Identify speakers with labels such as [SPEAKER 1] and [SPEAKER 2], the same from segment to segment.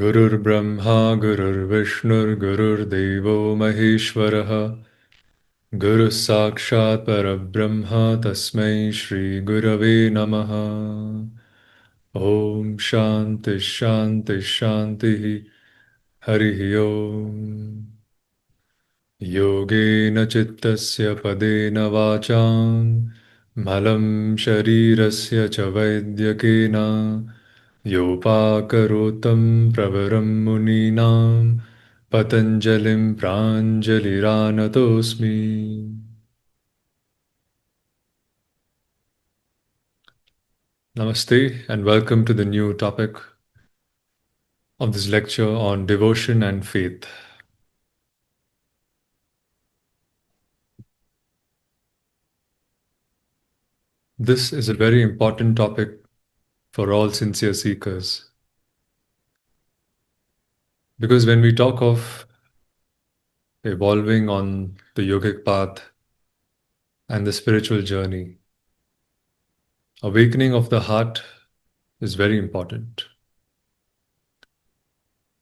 [SPEAKER 1] Gurur Brahma, Gurur Vishnur, Gurur Devo Maheshwaraha, Guru Sakshat Parabrahma, Tasmai Shri Gurave Namaha. Om Shanti Shanti Shanti Harihi Om. Yogena Chittasya Padena Vacham Malam Sharirasya Cha Vaidyakena Yopakarotam Pravaram Muninam Patanjalim Pranjaliranatosmi. Namaste and welcome to the new topic of this lecture on devotion and faith. This is a very important topic for all sincere seekers because when we talk of evolving on the yogic path and the spiritual journey, awakening of the heart is very important,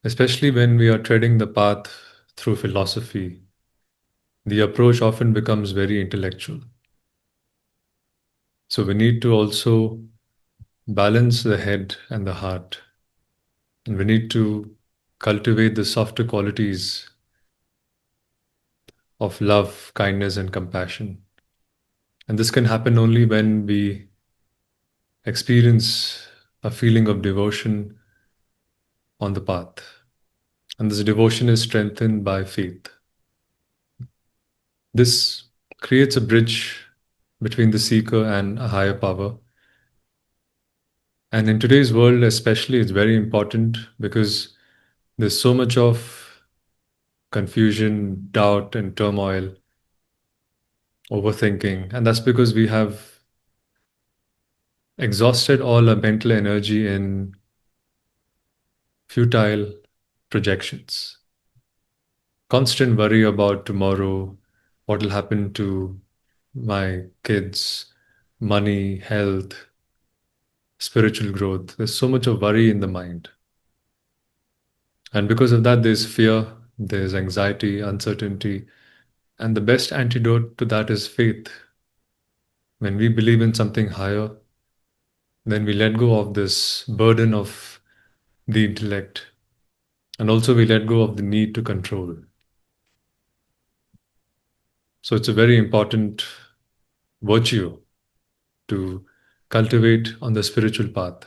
[SPEAKER 1] especially when we are treading the path through philosophy. The approach often becomes very intellectual. So we need to also balance the head and the heart, and we need to cultivate the softer qualities of love, kindness, and compassion. And this can happen only when we experience a feeling of devotion on the path. And this devotion is strengthened by faith. This creates a bridge between the seeker and a higher power. And in today's world, especially, it's very important because there's so much of confusion, doubt, and turmoil, overthinking. And that's because we have exhausted all our mental energy in futile projections. Constant worry about tomorrow, what will happen to my kids, money, health, spiritual growth. There's so much of worry in the mind. And because of that, there's fear, there's anxiety, uncertainty. And the best antidote to that is faith. When we believe in something higher, then we let go of this burden of the intellect. And also, we let go of the need to control. So, it's a very important virtue to cultivate on the spiritual path.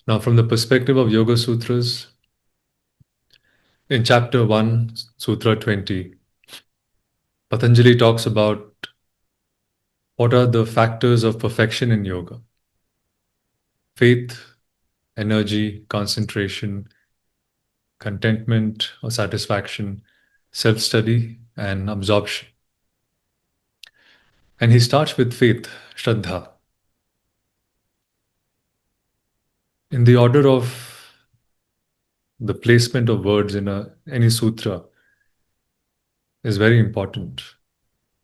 [SPEAKER 1] Now, from the perspective of Yoga Sutras, in chapter 1, Sutra 20, Patanjali talks about what are the factors of perfection in yoga: faith, energy, concentration, contentment or satisfaction, self study, and absorption. And he starts with faith, Shraddha. In the order of the placement of words in any sutra is very important.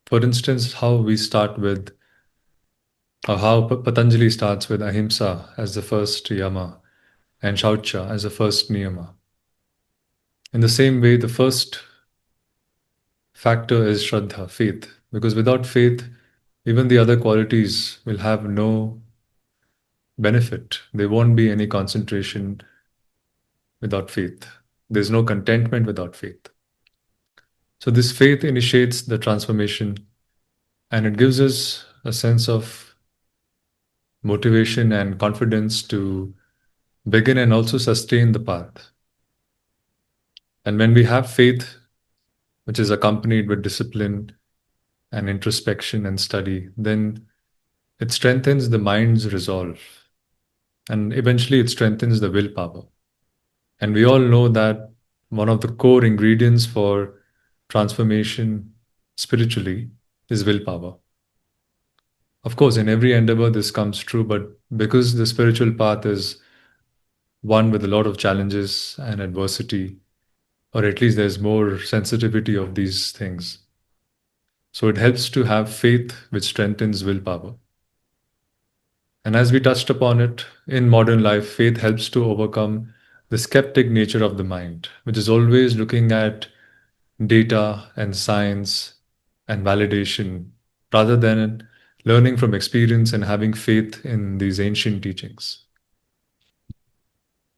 [SPEAKER 1] For instance, how we start with, or how Patanjali starts with ahimsa as the first yama and shaucha as the first niyama. In the same way, the first factor is Shraddha, faith, because without faith, even the other qualities will have no benefit. There won't be any concentration without faith. There's no contentment without faith. So, this faith initiates the transformation and it gives us a sense of motivation and confidence to begin and also sustain the path. And when we have faith, which is accompanied with discipline and introspection and study, then it strengthens the mind's resolve and eventually it strengthens the willpower. And we all know that one of the core ingredients for transformation spiritually is willpower. Of course, in every endeavor, this comes true, but because the spiritual path is one with a lot of challenges and adversity, or at least there's more sensitivity of these things. So it helps to have faith, which strengthens willpower. And as we touched upon it, in modern life, faith helps to overcome the skeptic nature of the mind, which is always looking at data and science and validation rather than learning from experience and having faith in these ancient teachings.